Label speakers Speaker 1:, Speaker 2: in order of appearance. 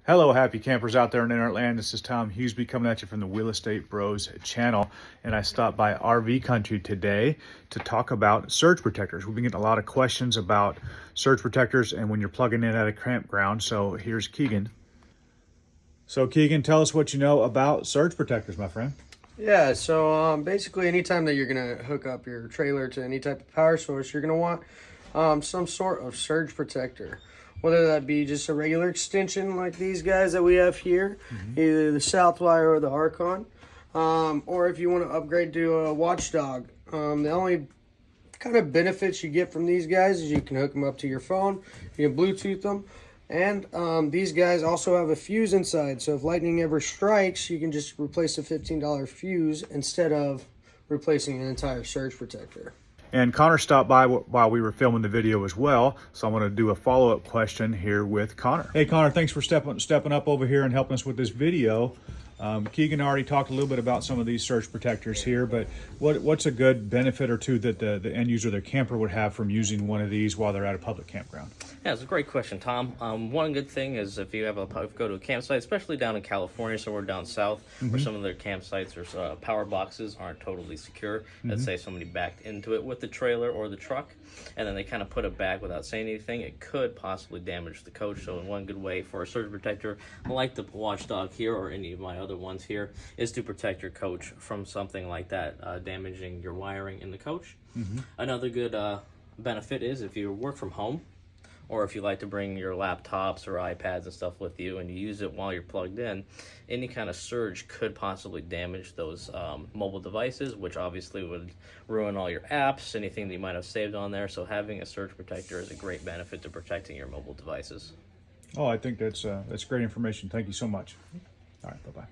Speaker 1: Hello, happy campers out there in internet land. This is Tom Hughesby coming at you from the Real Estate Bros channel. And I stopped by RV Country today to talk about surge protectors. We've been getting a lot of questions about surge protectors and when you're plugging in at a campground. So here's Keegan. So Keegan, tell us what you know about surge protectors, my friend.
Speaker 2: Yeah, so basically anytime that you're going to hook up your trailer to any type of power source, you're going to want some sort of surge protector. Whether that be just a regular extension like these guys that we have here, either the Southwire or the Archon, or if you want to upgrade to a Watchdog. The only kind of benefits you get from these guys is you can hook them up to your phone, you can Bluetooth them, and these guys also have a fuse inside, so if lightning ever strikes, you can just replace a $15 fuse instead of replacing an entire surge protector.
Speaker 1: And Connor stopped by while we were filming the video as well, so I'm going to do a follow-up question here with Connor. Hey Connor, thanks for stepping up over here and helping us with this video. Keegan already talked a little bit about some of these surge protectors here, but what's a good benefit or two that the end user, the camper, would have from using one of these while they're at a public campground?
Speaker 3: Yeah, it's a great question, Tom. One good thing is if you go to a campsite, especially down in California, somewhere down south, where some of their campsites or power boxes aren't totally secure. Let's say somebody backed into it with the trailer or the truck, and then they kind of put it back without saying anything. It could possibly damage the coach. So one good way for a surge protector, like the Watchdog here or any of my other ones here, is to protect your coach from something like that, damaging your wiring in the coach. Another good benefit is if you work from home, or if you like to bring your laptops or iPads and stuff with you and you use it while you're plugged in, any kind of surge could possibly damage those mobile devices, which obviously would ruin all your apps, anything that you might have saved on there. So having a surge protector is a great benefit to protecting your mobile devices.
Speaker 1: Oh, I think that's great information. Thank you so much. All right, bye-bye.